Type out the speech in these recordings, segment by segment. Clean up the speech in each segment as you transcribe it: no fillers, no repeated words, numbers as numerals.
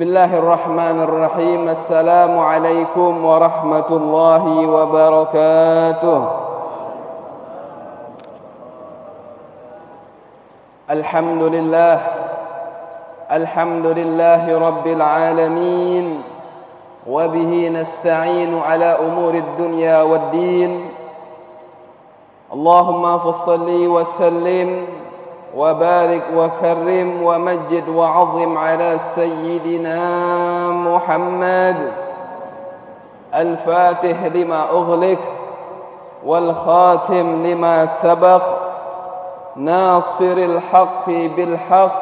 Bismillahirrahmanirrahim. Assalamualaikum warahmatullahi wabarakatuh. Alhamdulillah. Alhamdulillahi rabbil alamin. Wa bihi nasta'inu ala umurid dunya waddin. Allahumma fassalli wa sallim وبارك وكرم ومجد وعظم على سيدنا محمد الفاتح لما أغلق والخاتم لما سبق ناصر الحق بالحق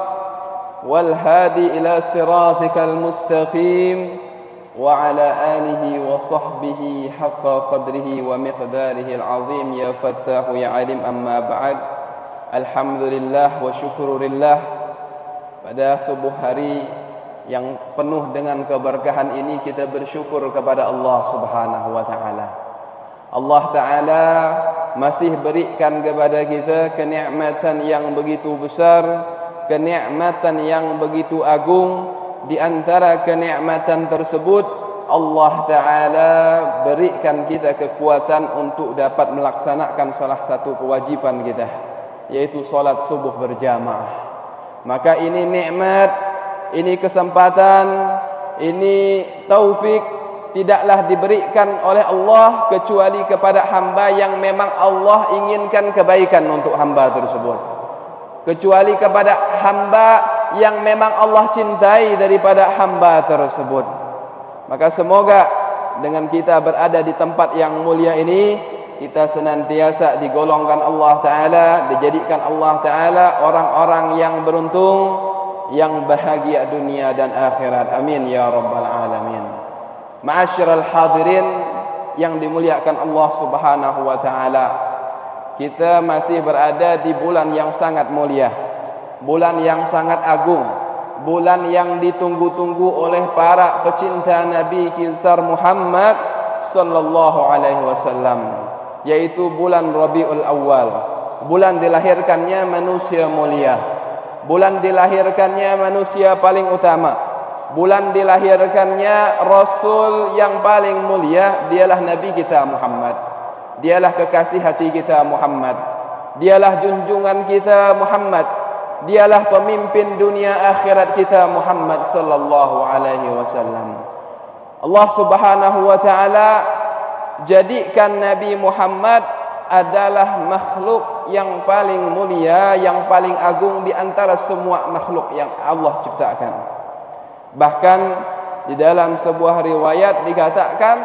والهادي إلى صراطك المستقيم وعلى آله وصحبه حق قدره ومقداره العظيم يا فتاح يا عليم. أما بعد, alhamdulillah wa syukurillah, pada subuh hari yang penuh dengan keberkahan ini kita bersyukur kepada Allah Subhanahu wa taala. Allah taala masih berikan kepada kita kenikmatan yang begitu besar, kenikmatan yang begitu agung. Di antara kenikmatan tersebut, Allah taala berikan kita kekuatan untuk dapat melaksanakan salah satu kewajiban kita, yaitu salat subuh berjamaah. Maka ini nikmat, ini kesempatan, ini taufik tidaklah diberikan oleh Allah kecuali kepada hamba yang memang Allah inginkan kebaikan untuk hamba tersebut, kecuali kepada hamba yang memang Allah cintai daripada hamba tersebut. Maka semoga dengan kita berada di tempat yang mulia ini, kita senantiasa digolongkan Allah Ta'ala, dijadikan Allah Ta'ala orang-orang yang beruntung, yang bahagia dunia dan akhirat. Amin ya rabbal alamin. Ma'asyiral hadirin yang dimuliakan Allah Subhanahu wa taala, kita masih berada di bulan yang sangat mulia, bulan yang sangat agung, bulan yang ditunggu-tunggu oleh para pecinta Nabi Kisar Muhammad sallallahu alaihi wasallam, yaitu bulan Rabiul Awal, bulan dilahirkannya manusia mulia, bulan dilahirkannya manusia paling utama, bulan dilahirkannya Rasul yang paling mulia. Dialah Nabi kita Muhammad, dialah kekasih hati kita Muhammad, dialah junjungan kita Muhammad, dialah pemimpin dunia akhirat kita Muhammad sallallahu alaihi wasallam. Allah Subhanahu wa taala jadikan Nabi Muhammad adalah makhluk yang paling mulia, yang paling agung di antara semua makhluk yang Allah ciptakan. Bahkan di dalam sebuah riwayat dikatakan,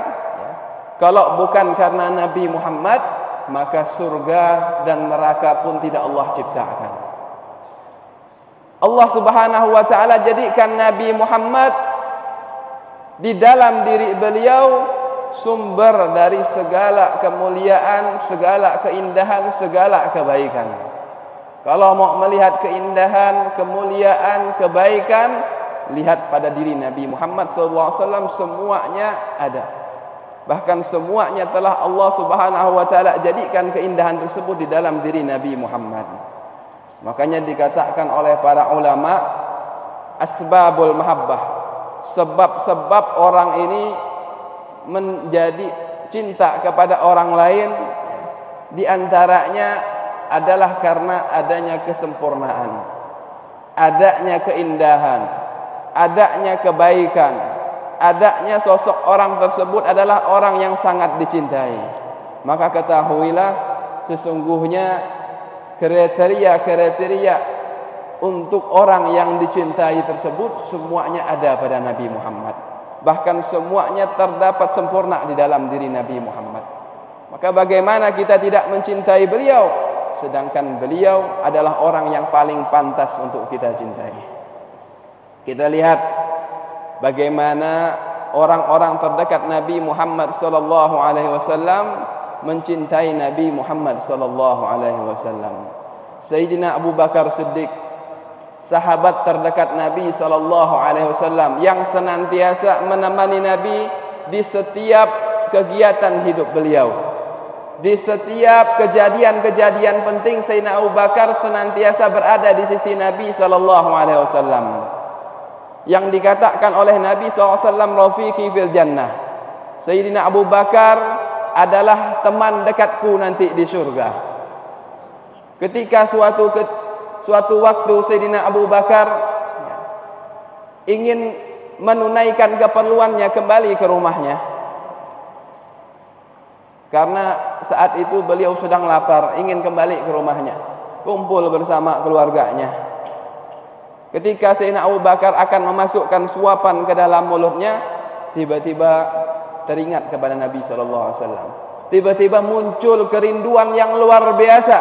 kalau bukan karena Nabi Muhammad, maka surga dan neraka pun tidak Allah ciptakan. Allah Subhanahu wa taala jadikan Nabi Muhammad di dalam diri beliau sumber dari segala kemuliaan, segala keindahan, segala kebaikan. Kalau mau melihat keindahan, kemuliaan, kebaikan, lihat pada diri Nabi Muhammad SAW, semuanya ada. Bahkan semuanya telah Allah Subhanahu wa taala jadikan keindahan tersebut di dalam diri Nabi Muhammad. Makanya dikatakan oleh para ulama, asbabul mahabbah, sebab-sebab orang ini menjadi cinta kepada orang lain, di antaranya adalah karena adanya kesempurnaan, adanya keindahan, adanya kebaikan, adanya sosok orang tersebut adalah orang yang sangat dicintai. Maka ketahuilah sesungguhnya kriteria-kriteria untuk orang yang dicintai tersebut semuanya ada pada Nabi Muhammad. Bahkan semuanya terdapat sempurna di dalam diri Nabi Muhammad. Maka bagaimana kita tidak mencintai beliau, sedangkan beliau adalah orang yang paling pantas untuk kita cintai. Kita lihat bagaimana orang-orang terdekat Nabi Muhammad sallallahu alaihi wasallam mencintai Nabi Muhammad sallallahu alaihi wasallam. Sayyidina Abu Bakar Siddiq, sahabat terdekat Nabi sallallahu alaihi wasallam, yang senantiasa menemani Nabi di setiap kegiatan hidup beliau. Di setiap kejadian-kejadian penting, Sayyidina Abu Bakar senantiasa berada di sisi Nabi sallallahu alaihi wasallam. yang dikatakan oleh Nabi SAW, rafiqi fil jannah. Sayyidina Abu Bakar adalah teman dekatku nanti di surga. Ketika suatu waktu Sayyidina Abu Bakar ingin menunaikan keperluannya kembali ke rumahnya, karena saat itu beliau sedang lapar, ingin kembali ke rumahnya, kumpul bersama keluarganya. Ketika Sayyidina Abu Bakar akan memasukkan suapan ke dalam mulutnya, tiba-tiba teringat kepada Nabi SAW. Tiba-tiba muncul kerinduan yang luar biasa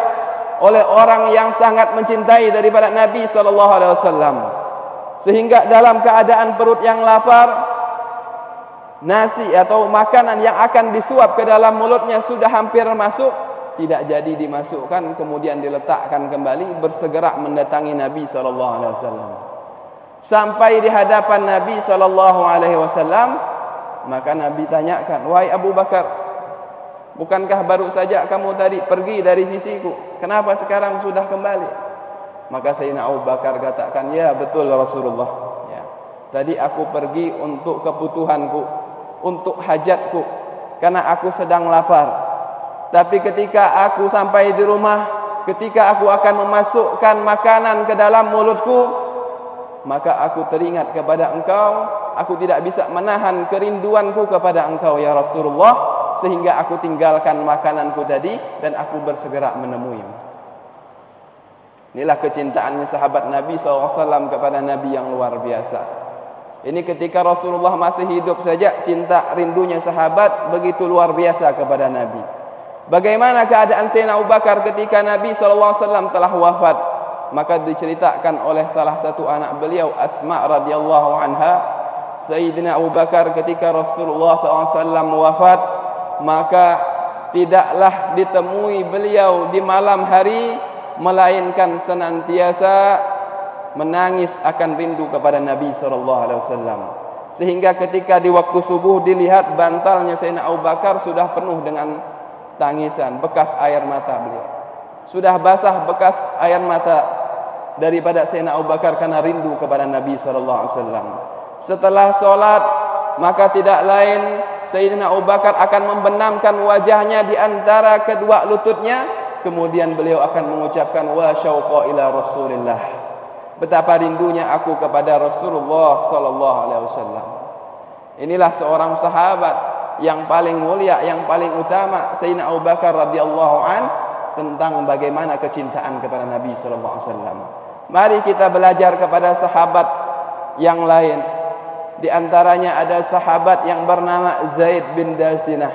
oleh orang yang sangat mencintai daripada Nabi SAW. Sehingga dalam keadaan perut yang lapar, nasi atau makanan yang akan disuap ke dalam mulutnya sudah hampir masuk, tidak jadi dimasukkan, kemudian diletakkan kembali, bersegera mendatangi Nabi SAW. Sampai di hadapan Nabi SAW, maka Nabi tanyakan, wahai Abu Bakar, bukankah baru saja kamu tadi pergi dari sisiku? Kenapa sekarang sudah kembali? Maka Sayyidina Abu Bakar katakan, ya betul Rasulullah, ya, tadi aku pergi untuk kebutuhanku, untuk hajatku, karena aku sedang lapar. Tapi ketika aku sampai di rumah, ketika aku akan memasukkan makanan ke dalam mulutku, maka aku teringat kepada engkau. Aku tidak bisa menahan kerinduanku kepada engkau ya Rasulullah, sehingga aku tinggalkan makananku tadi dan aku bersegera menemuimu. Inilah kecintaannya sahabat Nabi SAW kepada Nabi yang luar biasa. Ini ketika Rasulullah masih hidup saja, cinta rindunya sahabat begitu luar biasa kepada Nabi. Bagaimana keadaan Sayyidina Abu Bakar ketika Nabi SAW telah wafat? Maka diceritakan oleh salah satu anak beliau, Asma radhiyallahu anha, Sayyidina Abu Bakar ketika Rasulullah SAW wafat, maka tidaklah ditemui beliau di malam hari, melainkan senantiasa menangis akan rindu kepada Nabi SAW. Sehingga ketika di waktu subuh dilihat bantalnya Sayyidina Abu Bakar sudah penuh dengan tangisan, bekas air mata beliau. Sudah basah bekas air mata daripada Sayyidina Abu Bakar karena rindu kepada Nabi SAW. Setelah sholat, maka tidak lain Sayyidina Abu Bakar akan membenamkan wajahnya di antara kedua lututnya. Kemudian beliau akan mengucapkan, wa syauqa ila Rasulillah, betapa rindunya aku kepada Rasulullah SAW. Inilah seorang sahabat yang paling mulia, yang paling utama, Sayyidina Abu Bakar radhiyallahu an, tentang bagaimana kecintaan kepada Nabi SAW. Mari kita belajar kepada sahabat yang lain. Di antaranya ada sahabat yang bernama Zaid bin Dasinah.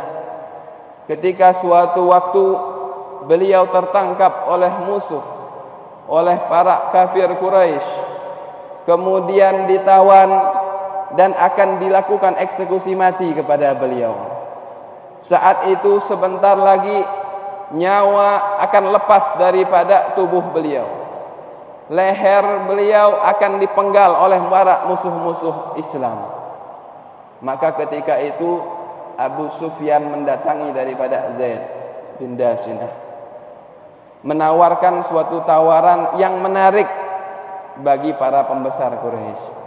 Ketika suatu waktu beliau tertangkap oleh musuh, oleh para kafir Quraisy, kemudian ditawan dan akan dilakukan eksekusi mati kepada beliau. Saat itu sebentar lagi nyawa akan lepas daripada tubuh beliau. Leher beliau akan dipenggal oleh para musuh-musuh Islam. Maka ketika itu Abu Sufyan mendatangi daripada Zaid bin Dasinah, menawarkan suatu tawaran yang menarik bagi para pembesar Quraisy.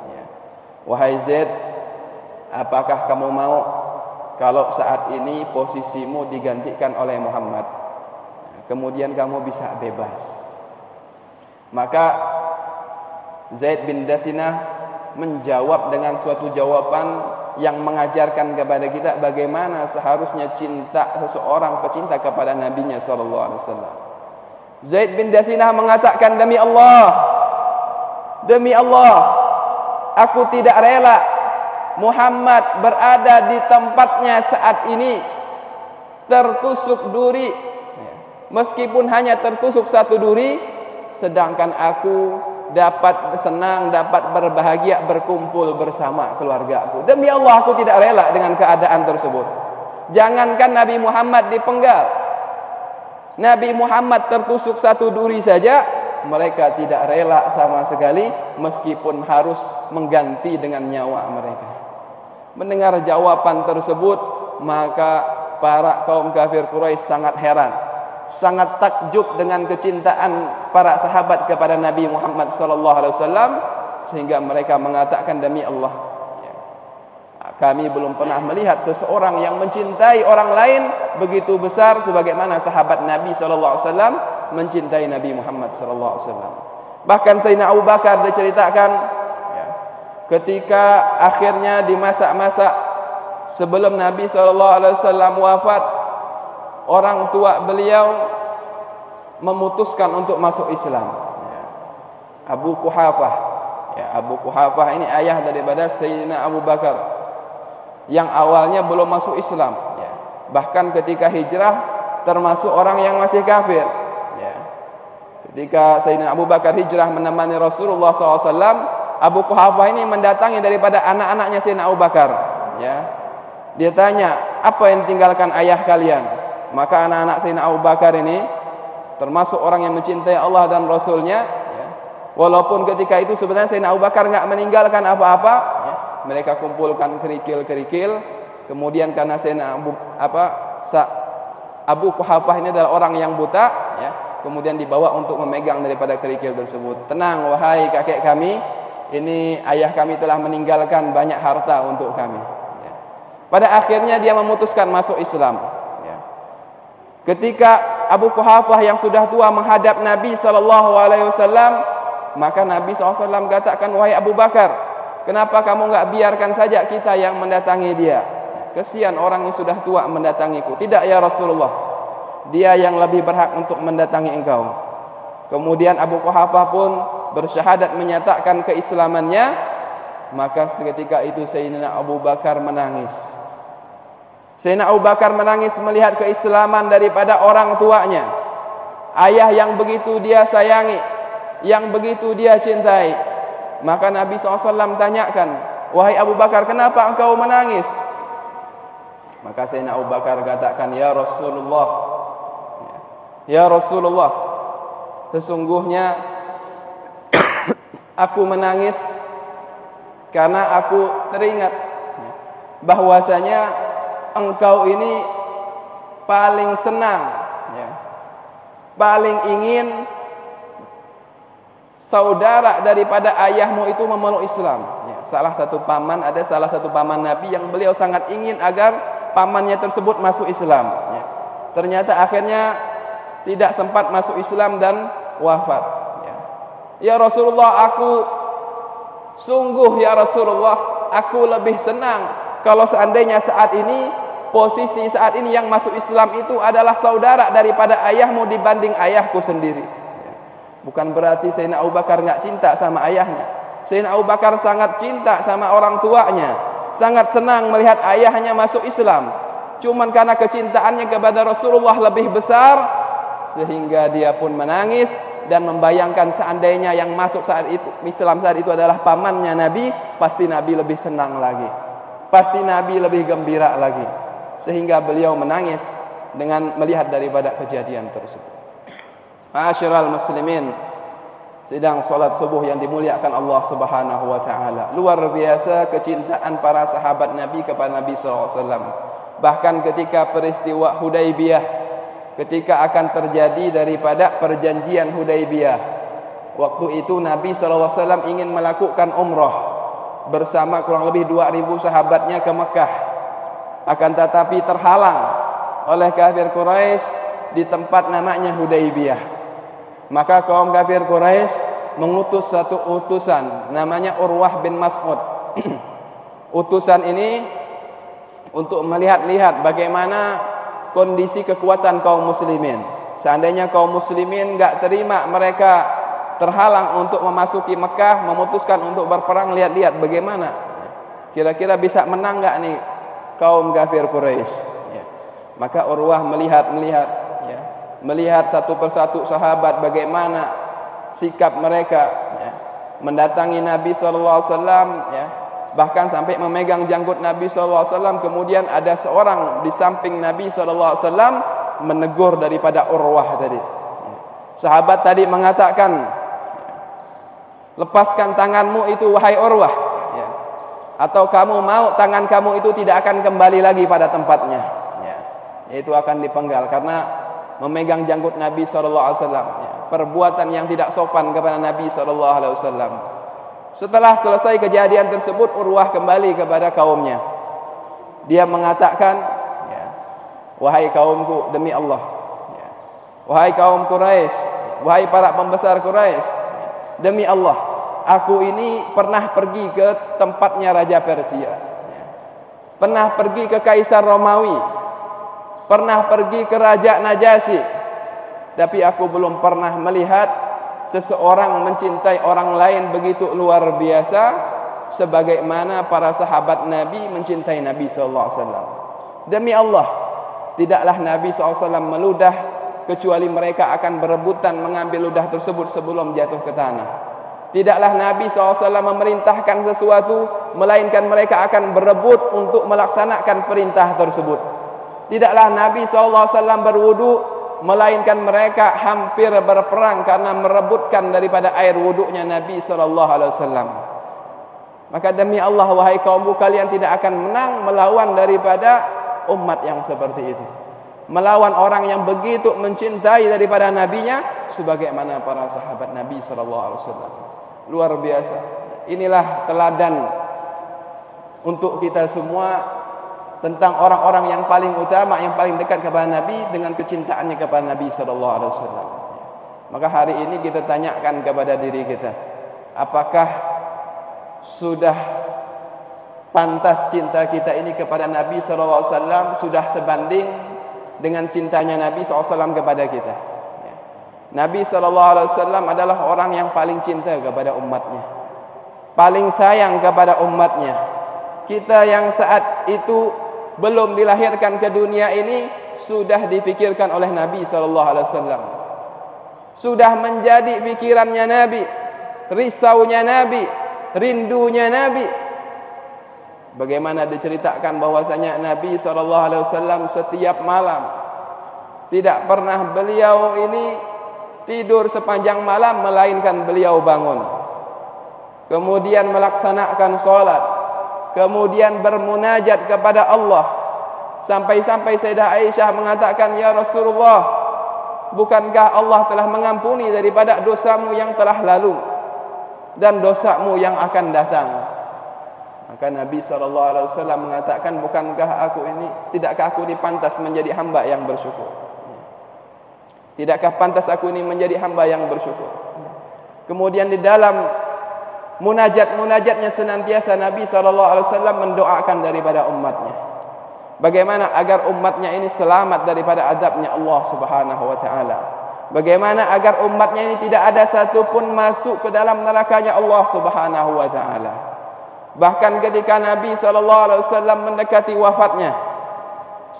Wahai Zaid, apakah kamu mau kalau saat ini posisimu digantikan oleh Muhammad, kemudian kamu bisa bebas? Maka Zaid bin Dasinah menjawab dengan suatu jawaban yang mengajarkan kepada kita bagaimana seharusnya cinta seseorang pecinta kepada nabinya SAW. Zaid bin Dasinah mengatakan, demi Allah, aku tidak rela Muhammad berada di tempatnya saat ini tertusuk duri, meskipun hanya tertusuk satu duri, sedangkan aku dapat senang, dapat berbahagia, berkumpul bersama keluargaku. Demi Allah, aku tidak rela dengan keadaan tersebut. Jangankan Nabi Muhammad dipenggal, Nabi Muhammad tertusuk satu duri saja, mereka tidak rela sama sekali, meskipun harus mengganti dengan nyawa mereka. Mendengar jawaban tersebut, maka para kaum kafir Quraisy sangat heran, sangat takjub dengan kecintaan para sahabat kepada Nabi Muhammad SAW. sehingga mereka mengatakan, demi Allah, ya, kami belum pernah melihat seseorang yang mencintai orang lain begitu besar sebagaimana sahabat Nabi sallallahu alaihi wasallam mencintai Nabi Muhammad sallallahu alaihi wasallam. Bahkan Sayyidina Abu Bakar diceritakan, ya, ketika akhirnya di masa-masa sebelum Nabi sallallahu alaihi wasallam wafat, orang tua beliau memutuskan untuk masuk Islam. Ya. Abu Quhafah, ya, Abu Quhafah ini ayah daripada Sayyidina Abu Bakar yang awalnya belum masuk Islam, ya. Bahkan ketika hijrah termasuk orang yang masih kafir, ya. Ketika Sayyidina Abu Bakar hijrah menemani Rasulullah SAW, Abu Quhafah ini mendatangi daripada anak-anaknya Sayyidina Abu Bakar, ya. Dia tanya, apa yang tinggalkan ayah kalian? Maka anak-anak Sayyidina Abu Bakar ini termasuk orang yang mencintai Allah dan Rasulnya, ya. Walaupun ketika itu sebenarnya Sayyidina Abu Bakar nggak meninggalkan apa-apa, ya. Mereka kumpulkan kerikil-kerikil. Kemudian karena Sayyidina Abu Quhafah ini adalah orang yang buta, ya, kemudian dibawa untuk memegang daripada kerikil tersebut. Tenang wahai kakek kami, ini ayah kami telah meninggalkan banyak harta untuk kami, ya. Pada akhirnya dia memutuskan masuk Islam, ya. Ketika Abu Quhafah yang sudah tua menghadap Nabi SAW, maka Nabi SAW katakan, wahai Abu Bakar, kenapa kamu enggak biarkan saja kita yang mendatangi dia? Kesian orang yang sudah tua mendatangiku. Tidak ya Rasulullah, dia yang lebih berhak untuk mendatangi engkau. Kemudian Abu Quhafah pun bersyahadat menyatakan keislamannya. Maka seketika itu Sayyidina Abu Bakar menangis. Sayyidina Abu Bakar menangis melihat keislaman daripada orang tuanya, ayah yang begitu dia sayangi, yang begitu dia cintai. Maka Nabi SAW tanyakan, wahai Abu Bakar, kenapa engkau menangis? Maka Sayyidina Abu Bakar katakan, ya Rasulullah, ya Rasulullah, sesungguhnya aku menangis karena aku teringat bahwasanya engkau ini paling senang, ya, paling ingin saudara daripada ayahmu itu memeluk Islam, ya. Salah satu paman Nabi yang beliau sangat ingin agar pamannya tersebut masuk Islam, ya. Ternyata akhirnya tidak sempat masuk Islam dan wafat, ya. Ya Rasulullah, sungguh ya Rasulullah, aku lebih senang kalau seandainya posisi saat ini yang masuk Islam itu adalah saudara daripada ayahmu dibanding ayahku sendiri. Bukan berarti Sayyidina Abu Bakar nggak cinta sama ayahnya. Sayyidina Abu Bakar sangat cinta sama orang tuanya, sangat senang melihat ayahnya masuk Islam. Cuman karena kecintaannya kepada Rasulullah lebih besar, sehingga dia pun menangis dan membayangkan seandainya yang masuk saat itu Islam saat itu adalah pamannya Nabi, pasti Nabi lebih senang lagi, pasti Nabi lebih gembira lagi, sehingga beliau menangis dengan melihat daripada kejadian tersebut. Ma'asyiral muslimin, sedang salat subuh yang dimuliakan Allah Subhanahu wa taala. Luar biasa kecintaan para sahabat Nabi kepada Nabi sallallahu alaihi wasallam. Bahkan ketika peristiwa Hudaybiyah, ketika akan terjadi daripada perjanjian Hudaybiyah, waktu itu Nabi sallallahu alaihi wasallam ingin melakukan umrah bersama kurang lebih 2000 sahabatnya ke Mekah. Akan tetapi terhalang oleh kafir Quraisy di tempat namanya Hudaybiyah. Maka kaum kafir Quraisy mengutus satu utusan namanya Urwah bin Mas'ud. Utusan ini untuk melihat-lihat bagaimana kondisi kekuatan kaum muslimin. Seandainya kaum muslimin enggak terima mereka terhalang untuk memasuki Mekah, memutuskan untuk berperang, lihat-lihat bagaimana kira-kira bisa menang enggak nih kaum kafir Quraisy, ya. Maka Urwah melihat satu persatu sahabat bagaimana sikap mereka, ya, mendatangi Nabi SAW, ya, bahkan sampai memegang janggut Nabi SAW. Kemudian ada seorang di samping Nabi SAW menegur daripada Urwah tadi, ya. Sahabat tadi mengatakan, lepaskan tanganmu itu wahai Urwah, ya, atau kamu mau tangan kamu itu tidak akan kembali lagi pada tempatnya, ya, itu akan dipenggal karena memegang janggut Nabi SAW, ya, perbuatan yang tidak sopan kepada Nabi SAW. Setelah selesai kejadian tersebut, Urwah kembali kepada kaumnya. Dia mengatakan, ya, wahai kaumku, demi Allah, ya, wahai kaum Quraisy, wahai para pembesar Quraisy, demi Allah, aku ini pernah pergi ke tempatnya Raja Persia, ya, pernah pergi ke Kaisar Romawi, pernah pergi ke Raja Najasyi, tapi aku belum pernah melihat seseorang mencintai orang lain begitu luar biasa sebagaimana para sahabat Nabi mencintai Nabi sallallahu alaihi wasallam. Demi Allah, tidaklah Nabi sallallahu alaihi wasallam meludah kecuali mereka akan berebutan mengambil ludah tersebut sebelum jatuh ke tanah. Tidaklah Nabi sallallahu alaihi wasallam memerintahkan sesuatu melainkan mereka akan berebut untuk melaksanakan perintah tersebut. Tidaklah Nabi sallallahu alaihi wasallam berwudu melainkan mereka hampir berperang karena merebutkan daripada air wuduknya Nabi sallallahu alaihi wasallam. Maka demi Allah, wahai kaumku, kalian tidak akan menang melawan daripada umat yang seperti itu, melawan orang yang begitu mencintai daripada nabinya sebagaimana para sahabat Nabi sallallahu alaihi wasallam. Luar biasa. Inilah teladan untuk kita semua tentang orang-orang yang paling utama, yang paling dekat kepada Nabi dengan kecintaannya kepada Nabi sallallahu alaihi wasallam. Maka hari ini kita tanyakan kepada diri kita, apakah sudah pantas cinta kita ini kepada Nabi sallallahu alaihi wasallam sudah sebanding dengan cintanya Nabi sallallahu alaihi wasallam kepada kita? Nabi sallallahu alaihi wasallam adalah orang yang paling cinta kepada umatnya, paling sayang kepada umatnya. Kita yang saat itu belum dilahirkan ke dunia ini sudah difikirkan oleh Nabi sallallahu alaihi wasallam. Sudah menjadi pikirannya Nabi, risaunya Nabi, rindunya Nabi. Bagaimana diceritakan bahwasanya Nabi sallallahu alaihi wasallam setiap malam tidak pernah beliau ini tidur sepanjang malam melainkan beliau bangun, kemudian melaksanakan salat, kemudian bermunajat kepada Allah, sampai-sampai Sayyidah Aisyah mengatakan, ya Rasulullah, bukankah Allah telah mengampuni daripada dosamu yang telah lalu dan dosamu yang akan datang? Maka Nabi SAW mengatakan, tidakkah aku ini pantas menjadi hamba yang bersyukur? Tidakkah pantas aku ini menjadi hamba yang bersyukur? Kemudian di dalam munajat-munajatnya senantiasa Nabi SAW mendoakan daripada umatnya, bagaimana agar umatnya ini selamat daripada azabnya Allah Subhanahu wa taala, bagaimana agar umatnya ini tidak ada satupun masuk ke dalam nerakanya Allah Subhanahu wa taala. Bahkan ketika Nabi SAW mendekati wafatnya,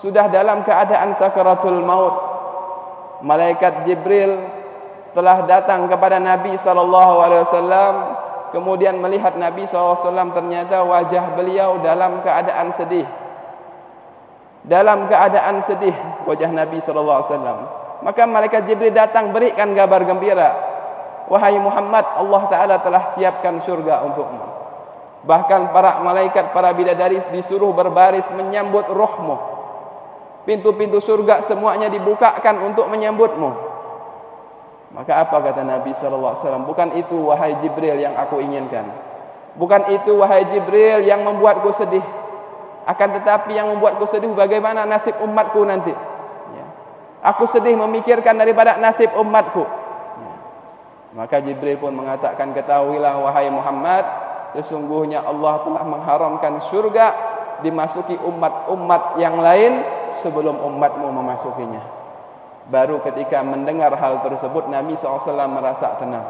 sudah dalam keadaan sakaratul maut, malaikat Jibril telah datang kepada Nabi SAW. Kemudian melihat Nabi SAW, ternyata wajah beliau dalam keadaan sedih. Dalam keadaan sedih wajah Nabi SAW. Maka malaikat Jibril datang berikan kabar gembira, wahai Muhammad, Allah Ta'ala telah siapkan surga untukmu. Bahkan para malaikat, para bidadari disuruh berbaris menyambut ruhmu. Pintu-pintu surga semuanya dibukakan untuk menyambutmu. Maka apa kata Nabi SAW? Bukan itu wahai Jibril yang aku inginkan, bukan itu wahai Jibril yang membuatku sedih. Akan tetapi yang membuatku sedih bagaimana nasib umatku nanti. Aku sedih memikirkan daripada nasib umatku. Maka Jibril pun mengatakan, ketahuilah wahai Muhammad, sesungguhnya Allah telah mengharamkan surga dimasuki umat-umat yang lain sebelum umatmu memasukinya. Baru ketika mendengar hal tersebut Nabi SAW merasa tenang,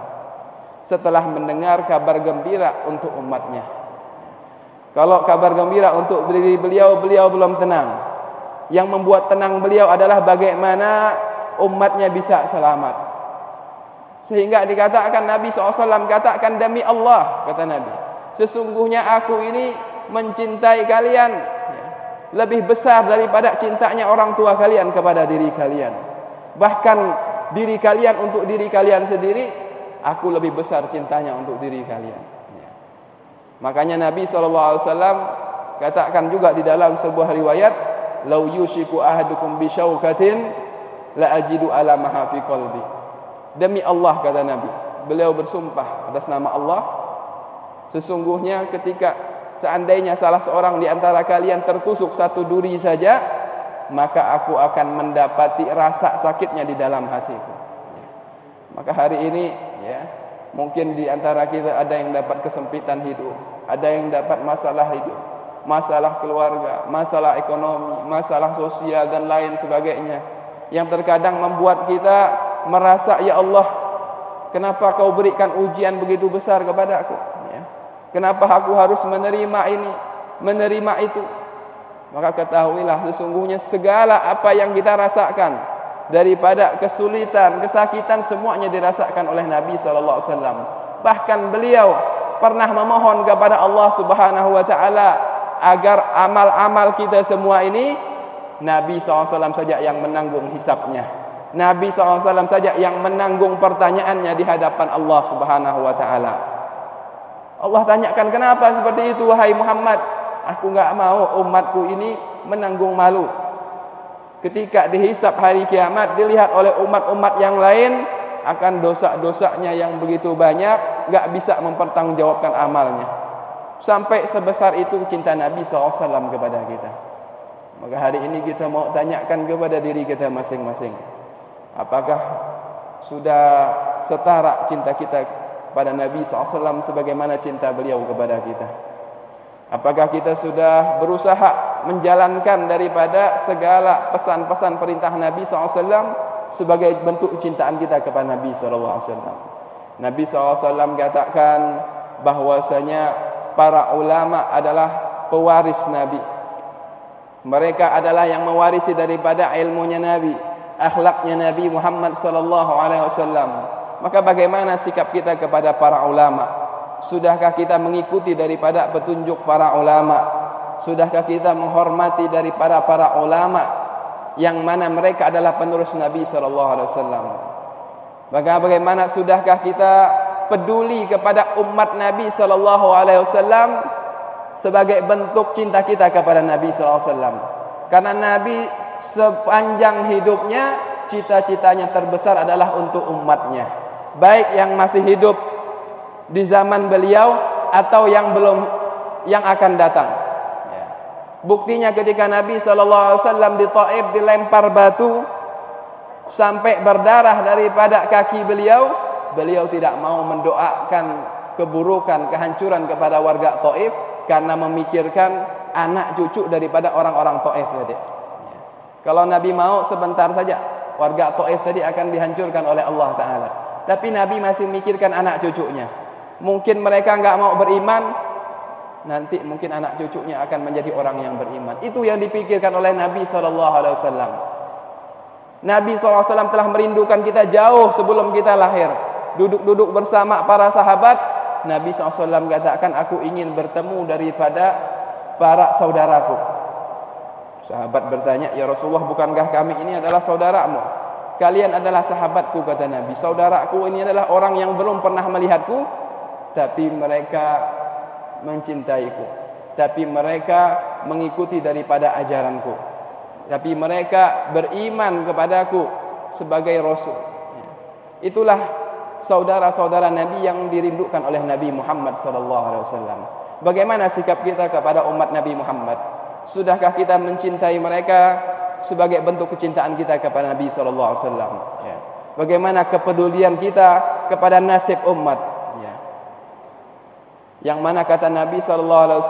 setelah mendengar kabar gembira untuk umatnya. Kalau kabar gembira untuk beliau belum tenang. Yang membuat tenang beliau adalah bagaimana umatnya bisa selamat. Sehingga dikatakan Nabi SAW katakan, demi Allah, kata Nabi, sesungguhnya aku ini mencintai kalian lebih besar daripada cintanya orang tua kalian kepada diri kalian. Bahkan diri kalian untuk diri kalian sendiri, aku lebih besar cintanya untuk diri kalian. Makanya Nabi SAW katakan juga di dalam sebuah riwayat, lau yushiku ahadukum bisyaukatin la ajidu ala maha fi qalbi. Demi Allah, kata Nabi, beliau bersumpah atas nama Allah, Sesungguhnya ketika seandainya salah seorang di antara kalian tertusuk satu duri saja, maka aku akan mendapati rasa sakitnya di dalam hatiku. Maka hari ini ya, mungkin di antara kita ada yang dapat kesempitan hidup, ada yang dapat masalah hidup, masalah keluarga, masalah ekonomi, masalah sosial dan lain sebagainya, yang terkadang membuat kita merasa, ya Allah, kenapa kau berikan ujian begitu besar kepadaku ya? Kenapa aku harus menerima ini, menerima itu? Maka ketahuilah sesungguhnya segala apa yang kita rasakan, daripada kesulitan, kesakitan, semuanya dirasakan oleh Nabi sallallahu alaihi wasallam. Bahkan beliau pernah memohon kepada Allah Subhanahu wa taala agar amal-amal kita semua ini Nabi sallallahu alaihi wasallam saja yang menanggung hisabnya. Nabi sallallahu alaihi wasallam saja yang menanggung pertanyaannya di hadapan Allah Subhanahu wa taala. Allah tanyakan, kenapa seperti itu wahai Muhammad? Aku enggak mau umatku ini menanggung malu. Ketika dihisab hari kiamat, dilihat oleh umat-umat yang lain akan dosa-dosanya yang begitu banyak, enggak bisa mempertanggungjawabkan amalnya. Sampai sebesar itu cinta Nabi SAW kepada kita. Maka hari ini kita mau tanyakan kepada diri kita masing-masing, apakah sudah setara cinta kita pada Nabi SAW sebagaimana cinta beliau kepada kita? Apakah kita sudah berusaha menjalankan daripada segala pesan-pesan perintah Nabi SAW sebagai bentuk kecintaan kita kepada Nabi SAW? Nabi SAW katakan bahwasanya para ulama adalah pewaris Nabi. Mereka adalah yang mewarisi daripada ilmunya Nabi, akhlaknya Nabi Muhammad SAW. Maka bagaimana sikap kita kepada para ulama? Sudahkah kita mengikuti daripada petunjuk para ulama? Sudahkah kita menghormati daripada para ulama yang mana mereka adalah penerus Nabi SAW? Maka bagaimana sudahkah kita peduli kepada umat Nabi SAW sebagai bentuk cinta kita kepada Nabi SAW? Karena Nabi sepanjang hidupnya cita-citanya terbesar adalah untuk umatnya, baik yang masih hidup di zaman beliau atau yang belum, yang akan datang ya. Buktinya ketika Nabi SAW di Taif dilempar batu sampai berdarah daripada kaki beliau, beliau tidak mau mendoakan keburukan, kehancuran kepada warga Taif karena memikirkan anak cucu daripada orang-orang Taif tadi. Kalau Nabi mau sebentar saja warga Taif tadi akan dihancurkan oleh Allah Ta'ala, tapi Nabi masih mikirkan anak cucunya. Mungkin mereka enggak mau beriman, nanti mungkin anak cucunya akan menjadi orang yang beriman. Itu yang dipikirkan oleh Nabi SAW. Nabi SAW telah merindukan kita jauh sebelum kita lahir. Duduk-duduk bersama para sahabat, Nabi SAW katakan, aku ingin bertemu daripada para saudaraku. Sahabat bertanya, ya Rasulullah, bukankah kami ini adalah saudaramu? Kalian adalah sahabatku, kata Nabi. Saudaraku ini adalah orang yang belum pernah melihatku, tapi mereka mencintaiku, tapi mereka mengikuti daripada ajaranku, tapi mereka beriman kepadaku sebagai Rasul. Itulah saudara-saudara Nabi yang dirindukan oleh Nabi Muhammad SAW. Bagaimana sikap kita kepada umat Nabi Muhammad? Sudahkah kita mencintai mereka sebagai bentuk kecintaan kita kepada Nabi SAW? Bagaimana kepedulian kita kepada nasib umat? Yang mana kata Nabi SAW,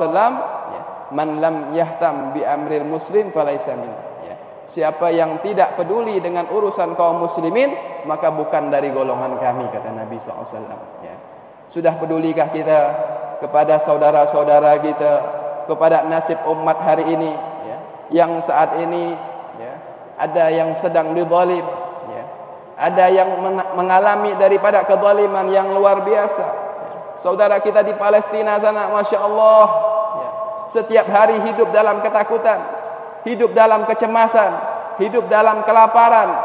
man lam yahtam bi amril muslim falaysa min. Siapa yang tidak peduli dengan urusan kaum muslimin, maka bukan dari golongan kami, kata Nabi SAW. Sudah pedulikah kita kepada saudara-saudara kita, kepada nasib umat hari ini, yang saat ini ada yang sedang dizalim, ada yang mengalami daripada kezaliman yang luar biasa. Saudara kita di Palestina sana, Masya Allah, setiap hari hidup dalam ketakutan, hidup dalam kecemasan, hidup dalam kelaparan.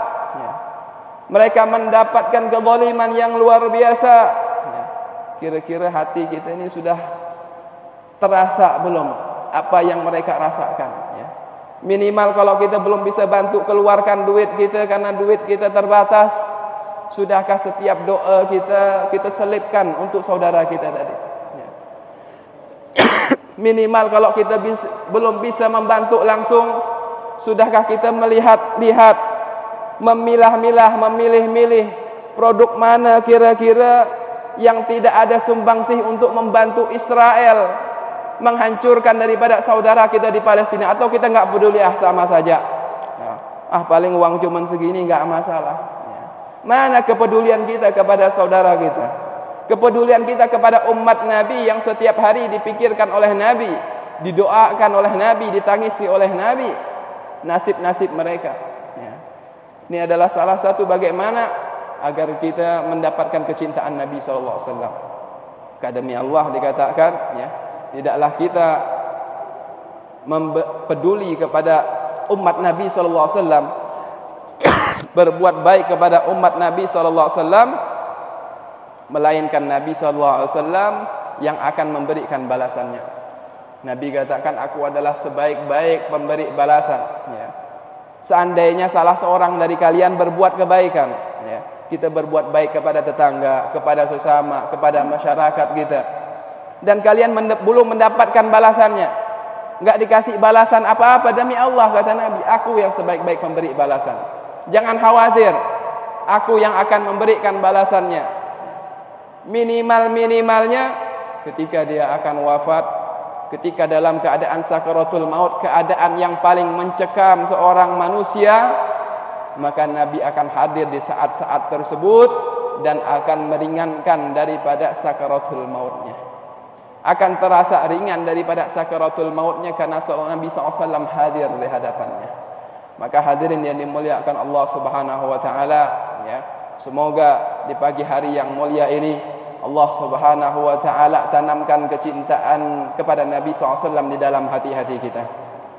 Mereka mendapatkan kezaliman yang luar biasa. Kira-kira hati kita ini sudah terasa belum apa yang mereka rasakan? Minimal kalau kita belum bisa bantu keluarkan duit kita karena duit kita terbatas, sudahkah setiap doa kita selipkan untuk saudara kita tadi? Minimal kalau kita belum bisa membantu langsung, sudahkah kita melihat-lihat, memilah-milah, memilih-milih produk mana kira-kira yang tidak ada sumbangsih untuk membantu Israel menghancurkan daripada saudara kita di Palestina, atau kita nggak peduli, sama saja, paling uang cuman segini nggak masalah. Mana kepedulian kita kepada saudara kita? Kepedulian kita kepada umat Nabi yang setiap hari dipikirkan oleh Nabi, didoakan oleh Nabi, ditangisi oleh Nabi, nasib-nasib mereka. Ini adalah salah satu bagaimana agar kita mendapatkan kecintaan Nabi SAW. Demi Allah dikatakan, tidaklah kita peduli kepada umat Nabi SAW, berbuat baik kepada umat Nabi SAW, melainkan Nabi SAW yang akan memberikan balasannya. Nabi katakan, aku adalah sebaik-baik pemberi balasan. Seandainya salah seorang dari kalian berbuat kebaikan, kita berbuat baik kepada tetangga, kepada sesama, kepada masyarakat kita, dan kalian belum mendapatkan balasannya, nggak dikasih balasan apa-apa, demi Allah kata Nabi, aku yang sebaik-baik pemberi balasan. Jangan khawatir, aku yang akan memberikan balasannya. Minimal-minimalnya ketika dia akan wafat, ketika dalam keadaan sakaratul maut, keadaan yang paling mencekam seorang manusia, maka Nabi akan hadir di saat-saat tersebut dan akan meringankan daripada sakaratul mautnya. Akan terasa ringan daripada sakaratul mautnya karena Nabi SAW hadir di hadapannya. Maka hadirin yang dimuliakan Allah Subhanahu wa taala, semoga di pagi hari yang mulia ini Allah Subhanahu wa taala tanamkan kecintaan kepada Nabi SAW di dalam hati-hati kita.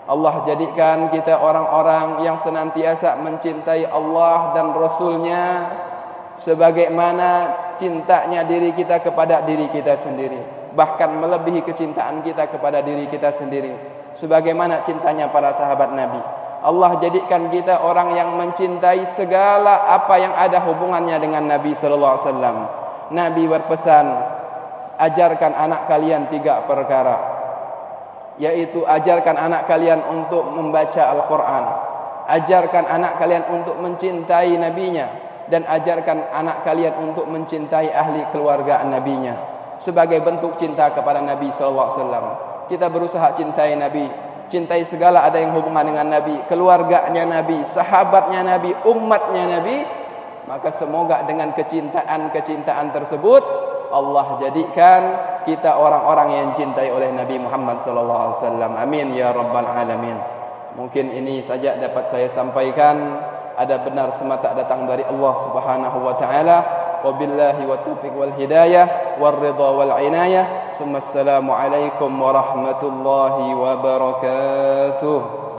Allah jadikan kita orang-orang yang senantiasa mencintai Allah dan Rasul-Nya sebagaimana cintanya diri kita kepada diri kita sendiri, bahkan melebihi kecintaan kita kepada diri kita sendiri, sebagaimana cintanya para sahabat Nabi. Allah jadikan kita orang yang mencintai segala apa yang ada hubungannya dengan Nabi sallallahu alaihi wasallam. Nabi berpesan, ajarkan anak kalian 3 perkara, yaitu ajarkan anak kalian untuk membaca Al-Quran, ajarkan anak kalian untuk mencintai nabinya, dan ajarkan anak kalian untuk mencintai ahli keluarga nabinya. Sebagai bentuk cinta kepada Nabi sallallahu alaihi wasallam, kita berusaha cintai Nabi, cintai segala ada yang hubungan dengan Nabi, keluarganya Nabi, sahabatnya Nabi, umatnya Nabi. Maka semoga dengan kecintaan tersebut Allah jadikan kita orang-orang yang cintai oleh Nabi Muhammad SAW. Amin ya rabbal alamin. Mungkin ini saja dapat saya sampaikan. Ada benar semata datang dari Allah Subhanahu wa taala. Wabillahi wa taufiq wal hidayah wal ridha wal inayah. Assalamu alaikum warahmatullahi wabarakatuh.